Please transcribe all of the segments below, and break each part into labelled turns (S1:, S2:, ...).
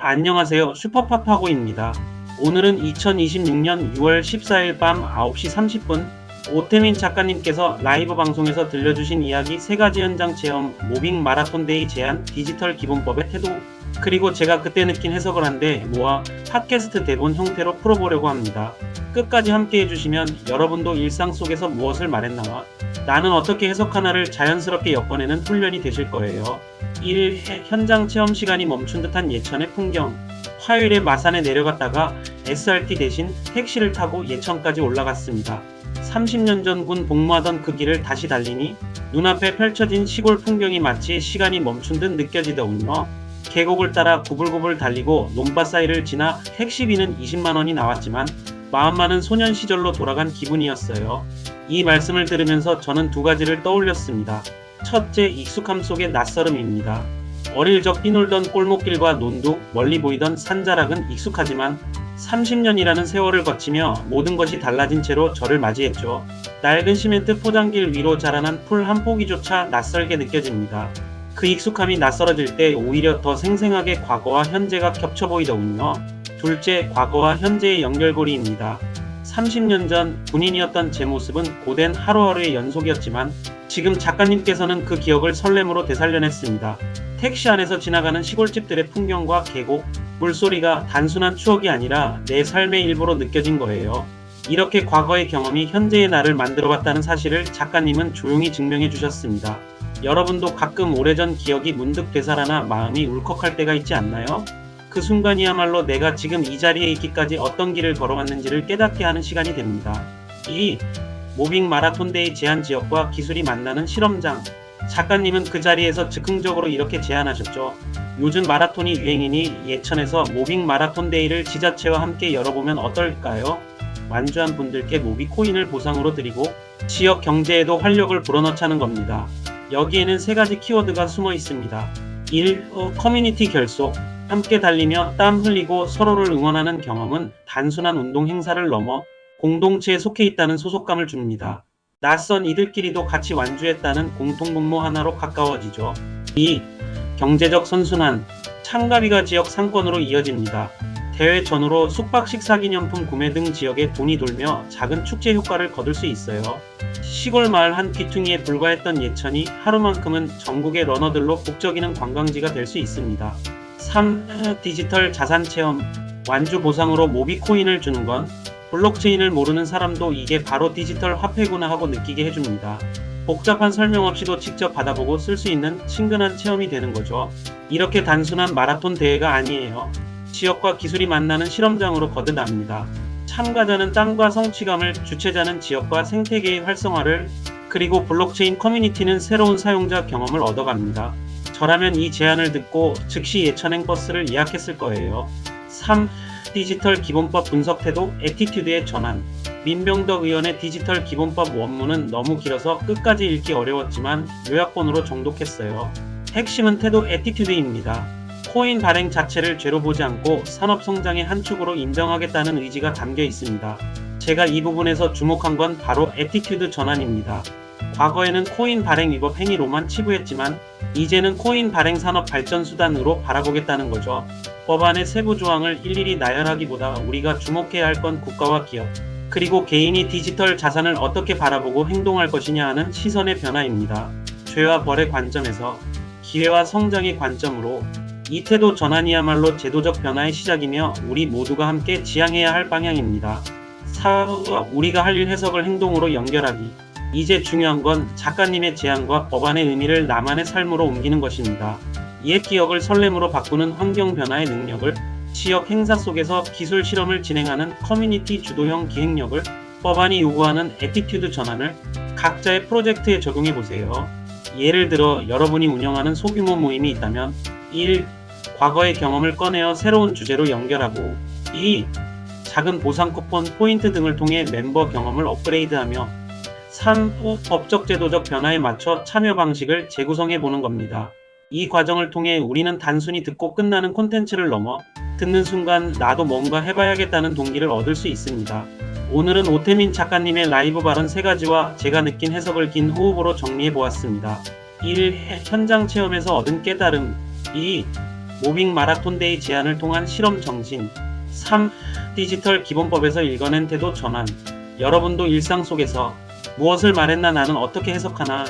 S1: 안녕하세요. 슈퍼파파고입니다. 오늘은 2026년 6월 14일 밤 9시 30분 오태민 작가님께서 라이브 방송에서 들려주신 이야기 3가지 현장 체험, 모빙 마라톤 데이 제안, 디지털 기본법의 태도, 그리고 제가 그때 느낀 해석을 한데 모아 팟캐스트 대본 형태로 풀어보려고 합니다. 끝까지 함께 해주시면 여러분도 일상 속에서 무엇을 말했나와 나는 어떻게 해석하나를 자연스럽게 엮어내는 훈련이 되실 거예요. 1. 현장 체험 시간이 멈춘 듯한 예천의 풍경. 화요일에 마산에 내려갔다가 SRT 대신 택시를 타고 예천까지 올라갔습니다. 30년 전 군 복무하던 그 길을 다시 달리니 눈앞에 펼쳐진 시골 풍경이 마치 시간이 멈춘 듯 느껴지더군요. 계곡을 따라 구불구불 달리고 논밭 사이를 지나 택시비는 20만원이 나왔지만 마음만은 소년 시절로 돌아간 기분이었어요. 이 말씀을 들으면서 저는 2가지를 떠올렸습니다. 첫째, 익숙함 속의 낯설음입니다. 어릴 적 뛰놀던 골목길과 논둑, 멀리 보이던 산자락은 익숙하지만 30년이라는 세월을 거치며 모든 것이 달라진 채로 저를 맞이했죠. 낡은 시멘트 포장길 위로 자라난 풀 한 포기조차 낯설게 느껴집니다. 그 익숙함이 낯설어질 때 오히려 더 생생하게 과거와 현재가 겹쳐 보이더군요. 둘째, 과거와 현재의 연결고리입니다. 30년 전 군인이었던 제 모습은 고된 하루하루의 연속이었지만 지금 작가님께서는 그 기억을 설렘으로 되살려냈습니다. 택시 안에서 지나가는 시골집들의 풍경과 계곡, 물소리가 단순한 추억이 아니라 내 삶의 일부로 느껴진 거예요. 이렇게 과거의 경험이 현재의 나를 만들어봤다는 사실을 작가님은 조용히 증명해 주셨습니다. 여러분도 가끔 오래전 기억이 문득 되살아나 마음이 울컥할 때가 있지 않나요? 그 순간이야말로 내가 지금 이 자리에 있기까지 어떤 길을 걸어왔는지를 깨닫게 하는 시간이 됩니다. 2. 모빙 마라톤 데이 제한 지역과 기술이 만나는 실험장. 작가님은 그 자리에서 즉흥적으로 이렇게 제안하셨죠. 요즘 마라톤이 유행이니 예천에서 모빙 마라톤 데이를 지자체와 함께 열어보면 어떨까요? 완주한 분들께 모비 코인을 보상으로 드리고 지역 경제에도 활력을 불어넣자는 겁니다. 여기에는 3가지 키워드가 숨어 있습니다. 1. 커뮤니티 결속. 함께 달리며 땀 흘리고 서로를 응원하는 경험은 단순한 운동 행사를 넘어 공동체에 속해 있다는 소속감을 줍니다. 낯선 이들끼리도 같이 완주했다는 공통분모 하나로 가까워지죠. 2. 경제적 선순환. 참가비가 지역 상권으로 이어집니다. 대회 전후로 숙박식 사기념품 구매 등 지역에 돈이 돌며 작은 축제 효과를 거둘 수 있어요. 시골 마을 한 귀퉁이에 불과했던 예천이 하루만큼은 전국의 러너들로 북적이는 관광지가 될 수 있습니다. 3. 디지털 자산 체험. 완주 보상으로 모비 코인을 주는 건 블록체인을 모르는 사람도 이게 바로 디지털 화폐구나 하고 느끼게 해줍니다. 복잡한 설명 없이도 직접 받아보고 쓸 수 있는 친근한 체험이 되는 거죠. 이렇게 단순한 마라톤 대회가 아니에요. 지역과 기술이 만나는 실험장으로 거듭납니다. 참가자는 땀과 성취감을, 주최자는 지역과 생태계의 활성화를, 그리고 블록체인 커뮤니티는 새로운 사용자 경험을 얻어갑니다. 저라면 이 제안을 듣고 즉시 예천행 버스를 예약했을 거예요. 3. 디지털 기본법 분석 태도, 애티튜드의 전환. 민병덕 의원의 디지털 기본법 원문은 너무 길어서 끝까지 읽기 어려웠지만 요약본으로 정독했어요. 핵심은 태도, 애티튜드입니다. 코인 발행 자체를 죄로 보지 않고 산업 성장의 한 축으로 인정하겠다는 의지가 담겨 있습니다. 제가 이 부분에서 주목한 건 바로 애티튜드 전환입니다. 과거에는 코인 발행 위법 행위로만 치부했지만 이제는 코인 발행 산업 발전 수단으로 바라보겠다는 거죠. 법안의 세부 조항을 일일이 나열하기보다 우리가 주목해야 할 건 국가와 기업, 그리고 개인이 디지털 자산을 어떻게 바라보고 행동할 것이냐 하는 시선의 변화입니다. 죄와 벌의 관점에서 기회와 성장의 관점으로 이 태도 전환이야말로 제도적 변화의 시작이며 우리 모두가 함께 지향해야 할 방향입니다. 4. 우리가 할 일 해석을 행동으로 연결하기. 이제 중요한 건 작가님의 제안과 법안의 의미를 나만의 삶으로 옮기는 것입니다. 옛 기억을 설렘으로 바꾸는 환경 변화의 능력을, 지역 행사 속에서 기술 실험을 진행하는 커뮤니티 주도형 기획력을, 법안이 요구하는 애티튜드 전환을 각자의 프로젝트에 적용해보세요. 예를 들어 여러분이 운영하는 소규모 모임이 있다면 1. 과거의 경험을 꺼내어 새로운 주제로 연결하고 2. 작은 보상 쿠폰, 포인트 등을 통해 멤버 경험을 업그레이드하며 3. 법적 제도적 변화에 맞춰 참여 방식을 재구성해보는 겁니다. 이 과정을 통해 우리는 단순히 듣고 끝나는 콘텐츠를 넘어 듣는 순간 나도 뭔가 해봐야겠다는 동기를 얻을 수 있습니다. 오늘은 오태민 작가님의 라이브 발언 3가지와 제가 느낀 해석을 긴 호흡으로 정리해보았습니다. 1. 현장 체험에서 얻은 깨달음. 2. 모빙 마라톤데이 제안을 통한 실험 정신. 3. 디지털 기본법에서 읽어낸 태도 전환. 여러분도 일상 속에서 무엇을 말했나 나는 어떻게 해석하나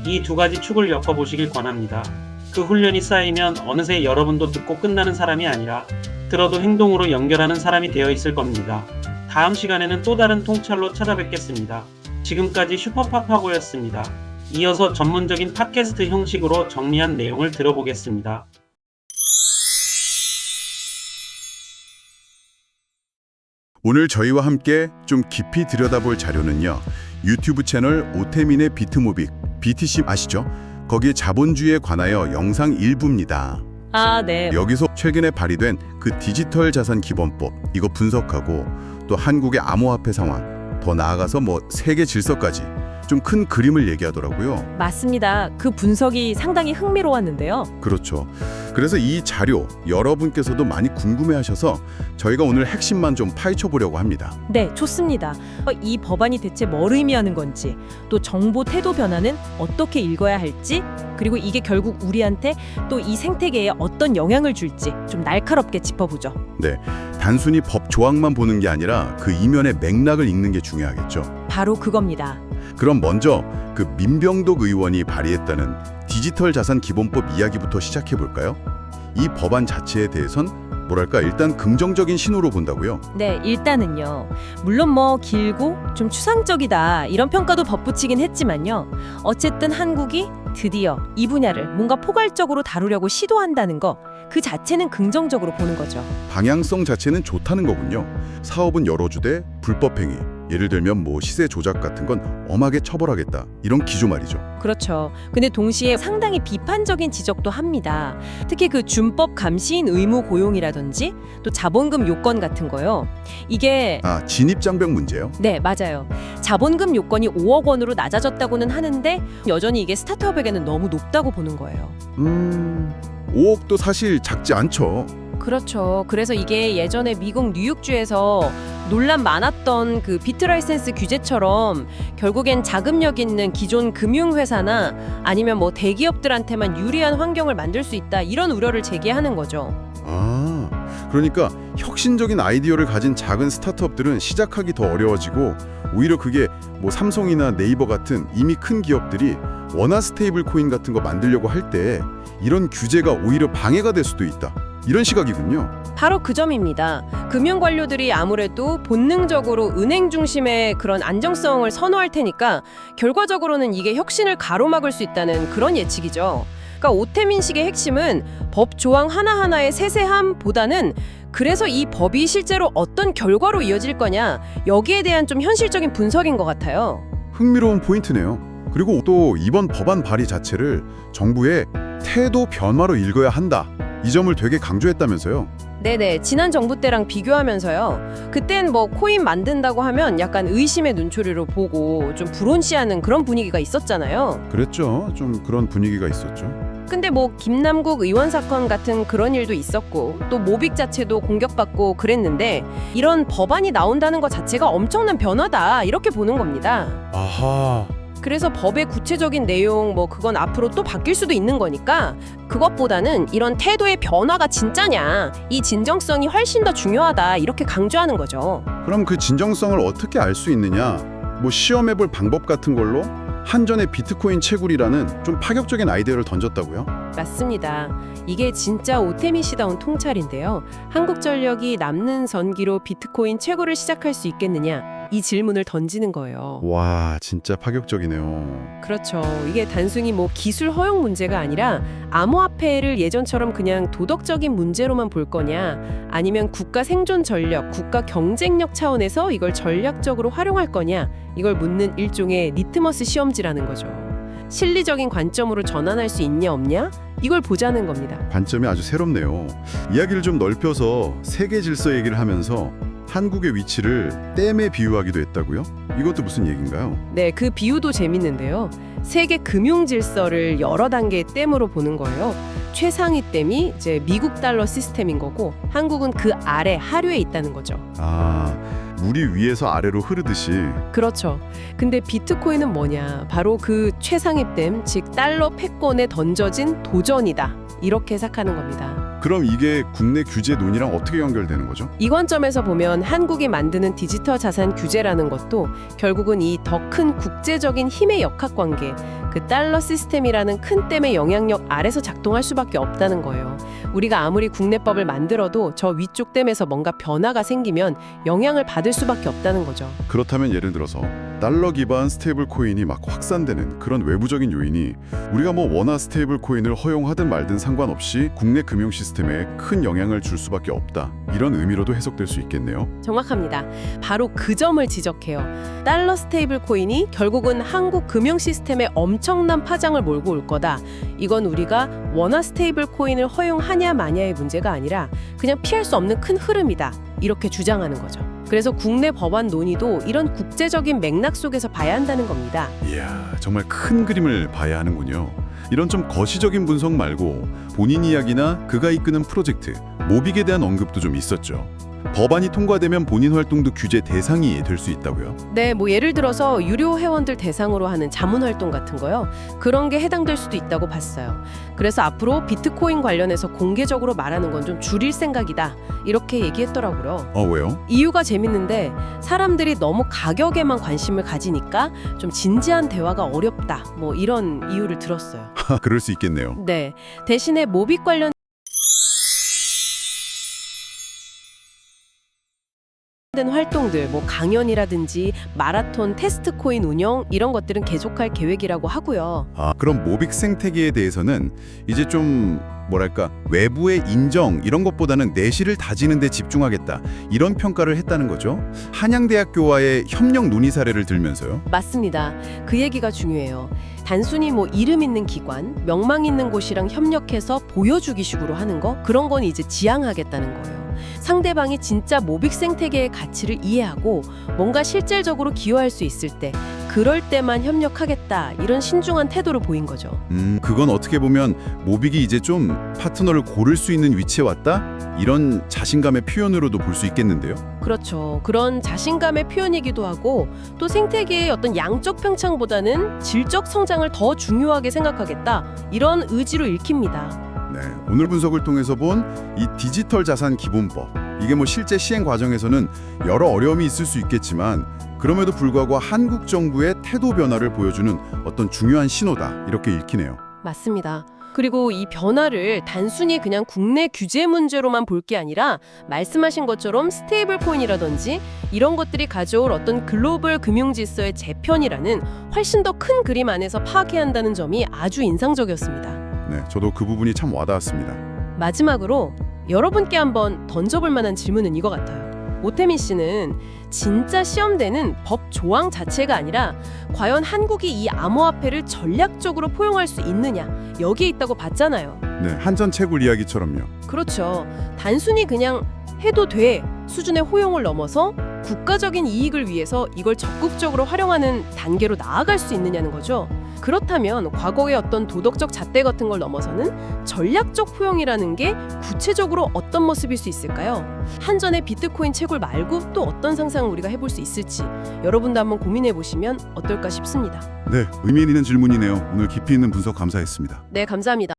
S1: 이 두 가지 축을 엮어보시길 권합니다. 그 훈련이 쌓이면 어느새 여러분도 듣고 끝나는 사람이 아니라 들어도 행동으로 연결하는 사람이 되어 있을 겁니다. 다음 시간에는 또 다른 통찰로 찾아뵙겠습니다. 지금까지 슈퍼파파고였습니다. 이어서 전문적인 팟캐스트 형식으로 정리한 내용을 들어보겠습니다.
S2: 오늘 저희와 함께 좀 깊이 들여다볼 자료는요. 유튜브 채널 오태민의 비트모빅, BTC 아시죠? 거기에 자본주의에 관하여 영상 일부입니다.
S3: 네.
S2: 여기서 최근에 발의된 그 디지털 자산 기본법 이거 분석하고 또 한국의 암호화폐 상황, 더 나아가서 세계 질서까지 좀 큰 그림을 얘기하더라고요.
S3: 맞습니다. 그 분석이 상당히 흥미로웠는데요.
S2: 그렇죠. 그래서 이 자료 여러분께서도 많이 궁금해하셔서 저희가 오늘 핵심만 좀 파헤쳐 보려고 합니다.
S3: 네, 좋습니다. 이 법안이 대체 뭘 의미하는 건지, 또 정보 태도 변화는 어떻게 읽어야 할지, 그리고 이게 결국 우리한테 또 이 생태계에 어떤 영향을 줄지 좀 날카롭게 짚어보죠.
S2: 네, 단순히 법 조항만 보는 게 아니라 그 이면의 맥락을 읽는 게 중요하겠죠.
S3: 바로 그겁니다.
S2: 그럼 먼저 그 민병덕 의원이 발의했다는 디지털 자산 기본법 이야기부터 시작해 볼까요? 이 법안 자체에 대해선 일단 긍정적인 신호로 본다고요?
S3: 네, 일단은요. 물론 길고 좀 추상적이다 이런 평가도 덧붙이긴 했지만요. 어쨌든 한국이 드디어 이 분야를 뭔가 포괄적으로 다루려고 시도한다는 거, 그 자체는 긍정적으로 보는 거죠.
S2: 방향성 자체는 좋다는 거군요. 사업은 여러 주대, 불법 행위, 예를 들면 시세 조작 같은 건 엄하게 처벌하겠다. 이런 기조 말이죠.
S3: 그렇죠. 근데 동시에 상당히 비판적인 지적도 합니다. 특히 그 준법 감시인 의무 고용이라든지 또 자본금 요건 같은 거요. 이게
S2: 진입장벽 문제요?
S3: 네, 맞아요. 자본금 요건이 5억 원으로 낮아졌다고는 하는데 여전히 이게 스타트업에게는 너무 높다고 보는 거예요.
S2: 5억도 사실 작지 않죠.
S3: 그렇죠. 그래서 이게 예전에 미국 뉴욕주에서 논란 많았던 그 비트 라이센스 규제처럼 결국엔 자금력 있는 기존 금융회사나 아니면 대기업들한테만 유리한 환경을 만들 수 있다, 이런 우려를 제기하는 거죠.
S2: 그러니까 혁신적인 아이디어를 가진 작은 스타트업들은 시작하기 더 어려워지고 오히려 그게 삼성이나 네이버 같은 이미 큰 기업들이 원화 스테이블 코인 같은 거 만들려고 할 때 이런 규제가 오히려 방해가 될 수도 있다. 이런 시각이군요.
S3: 바로 그 점입니다. 금융 관료들이 아무래도 본능적으로 은행 중심의 그런 안정성을 선호할 테니까 결과적으로는 이게 혁신을 가로막을 수 있다는 그런 예측이죠. 그러니까 오태민식의 핵심은 법 조항 하나하나의 세세함보다는 그래서 이 법이 실제로 어떤 결과로 이어질 거냐, 여기에 대한 좀 현실적인 분석인 것 같아요.
S2: 흥미로운 포인트네요. 그리고 또 이번 법안 발의 자체를 정부의 태도 변화로 읽어야 한다. 이 점을 되게 강조했다면서요?
S3: 네네, 지난 정부 때랑 비교하면서요. 그땐 코인 만든다고 하면 약간 의심의 눈초리로 보고 좀 불온시하는 그런 분위기가 있었잖아요.
S2: 그랬죠. 좀 그런 분위기가 있었죠.
S3: 근데 김남국 의원 사건 같은 그런 일도 있었고 또 모빅 자체도 공격받고 그랬는데 이런 법안이 나온다는 것 자체가 엄청난 변화다, 이렇게 보는 겁니다.
S2: 아하.
S3: 그래서 법의 구체적인 내용 그건 앞으로 또 바뀔 수도 있는 거니까 그것보다는 이런 태도의 변화가 진짜냐, 이 진정성이 훨씬 더 중요하다, 이렇게 강조하는 거죠.
S2: 그럼 그 진정성을 어떻게 알 수 있느냐? 시험해볼 방법 같은 걸로 한전의 비트코인 채굴이라는 좀 파격적인 아이디어를 던졌다고요?
S3: 맞습니다. 이게 진짜 오태민씨다운 통찰인데요. 한국전력이 남는 전기로 비트코인 채굴을 시작할 수 있겠느냐, 이 질문을 던지는 거예요.
S2: 와, 진짜 파격적이네요.
S3: 그렇죠. 이게 단순히 기술 허용 문제가 아니라 암호화폐를 예전처럼 그냥 도덕적인 문제로만 볼 거냐, 아니면 국가 생존 전력, 국가 경쟁력 차원에서 이걸 전략적으로 활용할 거냐, 이걸 묻는 일종의 리트머스 시험지라는 거죠. 실리적인 관점으로 전환할 수 있냐 없냐, 이걸 보자는 겁니다.
S2: 관점이 아주 새롭네요. 이야기를 좀 넓혀서 세계 질서 얘기를 하면서 한국의 위치를 댐에 비유하기도 했다고요? 이것도 무슨 얘기인가요?
S3: 네, 그 비유도 재밌는데요. 세계 금융 질서를 여러 단계의 댐으로 보는 거예요. 최상위 댐이 이제 미국 달러 시스템인 거고, 한국은 그 아래 하류에 있다는 거죠.
S2: 물이 위에서 아래로 흐르듯이.
S3: 그렇죠. 근데 비트코인은 뭐냐? 바로 그 최상위 댐, 즉 달러 패권에 던져진 도전이다, 이렇게 해석하는 겁니다.
S2: 그럼 이게 국내 규제 논의랑 어떻게 연결되는 거죠?
S3: 이 관점에서 보면 한국이 만드는 디지털 자산 규제라는 것도 결국은 이 더 큰 국제적인 힘의 역학관계, 그 달러 시스템이라는 큰 댐의 영향력 아래서 작동할 수밖에 없다는 거예요. 우리가 아무리 국내법을 만들어도 저 위쪽 댐에서 뭔가 변화가 생기면 영향을 받을 수밖에 없다는 거죠.
S2: 그렇다면 예를 들어서 달러 기반 스테이블 코인이 막 확산되는 그런 외부적인 요인이 우리가 뭐 원화 스테이블 코인을 허용하든 말든 상관없이 국내 금융 시스템에 큰 영향을 줄 수밖에 없다. 이런 의미로도 해석될 수 있겠네요.
S3: 정확합니다. 바로 그 점을 지적해요. 달러 스테이블 코인이 결국은 한국 금융 시스템에 엄청난 파장을 몰고 올 거다. 이건 우리가 원화 스테이블 코인을 허용하냐 마냐의 문제가 아니라 그냥 피할 수 없는 큰 흐름이다. 이렇게 주장하는 거죠. 그래서 국내 법안 논의도 이런 국제적인 맥락 속에서 봐야 한다는 겁니다.
S2: 이야, 정말 큰 그림을 봐야 하는군요. 이런 좀 거시적인 분석 말고 본인 이야기나 그가 이끄는 프로젝트, 모빅에 대한 언급도 좀 있었죠. 법안이 통과되면 본인 활동도 규제 대상이 될 수 있다고요?
S3: 네, 뭐 예를 들어서 유료 회원들 대상으로 하는 자문 활동 같은 거요. 그런 게 해당될 수도 있다고 봤어요. 그래서 앞으로 비트코인 관련해서 공개적으로 말하는 건 좀 줄일 생각이다. 이렇게 얘기했더라고요.
S2: 왜요?
S3: 이유가 재밌는데 사람들이 너무 가격에만 관심을 가지니까 좀 진지한 대화가 어렵다. 뭐 이런 이유를 들었어요.
S2: 그럴 수 있겠네요.
S3: 네, 대신에 모빅 관련 된 활동들, 뭐 강연이라든지 마라톤 테스트 코인 운영 이런 것들은 계속할 계획이라고 하고요.
S2: 그럼 모빅 생태계에 대해서는 이제 좀 뭐랄까 외부의 인정 이런 것보다는 내실을 다지는 데 집중하겠다 이런 평가를 했다는 거죠. 한양대학교와의 협력 논의 사례를 들면서요.
S3: 맞습니다. 그 얘기가 중요해요. 단순히 뭐 이름 있는 기관, 명망 있는 곳이랑 협력해서 보여주기 식으로 하는 거 그런 건 이제 지양하겠다는 거예요. 상대방이 진짜 모빅 생태계의 가치를 이해하고 뭔가 실질적으로 기여할 수 있을 때 그럴 때만 협력하겠다 이런 신중한 태도를 보인 거죠.
S2: 그건 어떻게 보면 모빅이 이제 좀 파트너를 고를 수 있는 위치에 왔다? 이런 자신감의 표현으로도 볼 수 있겠는데요.
S3: 그렇죠. 그런 자신감의 표현이기도 하고 또 생태계의 어떤 양적 팽창보다는 질적 성장을 더 중요하게 생각하겠다 이런 의지로 읽힙니다.
S2: 네, 오늘 분석을 통해서 본 이 디지털 자산 기본법 이게 뭐 실제 시행 과정에서는 여러 어려움이 있을 수 있겠지만 그럼에도 불구하고 한국 정부의 태도 변화를 보여주는 어떤 중요한 신호다 이렇게 읽히네요.
S3: 맞습니다. 그리고 이 변화를 단순히 그냥 국내 규제 문제로만 볼 게 아니라 말씀하신 것처럼 스테이블 코인이라든지 이런 것들이 가져올 어떤 글로벌 금융 질서의 재편이라는 훨씬 더 큰 그림 안에서 파악해야 한다는 점이 아주 인상적이었습니다.
S2: 네, 저도 그 부분이 참 와닿았습니다.
S3: 마지막으로 여러분께 한번 던져볼 만한 질문은 이거 같아요. 오태민 씨는 진짜 시험되는 법 조항 자체가 아니라 과연 한국이 이 암호화폐를 전략적으로 포용할 수 있느냐 여기에 있다고 봤잖아요.
S2: 네, 한전채굴 이야기처럼요.
S3: 그렇죠. 단순히 그냥 해도 돼 수준의 호용을 넘어서 국가적인 이익을 위해서 이걸 적극적으로 활용하는 단계로 나아갈 수 있느냐는 거죠. 그렇다면 과거의 어떤 도덕적 잣대 같은 걸 넘어서는 전략적 포용이라는 게 구체적으로 어떤 모습일 수 있을까요? 한전의 비트코인 채굴 말고 또 어떤 상상을 우리가 해볼 수 있을지 여러분도 한번 고민해 보시면 어떨까 싶습니다.
S2: 네, 의미 있는 질문이네요. 오늘 깊이 있는 분석 감사했습니다.
S3: 네, 감사합니다.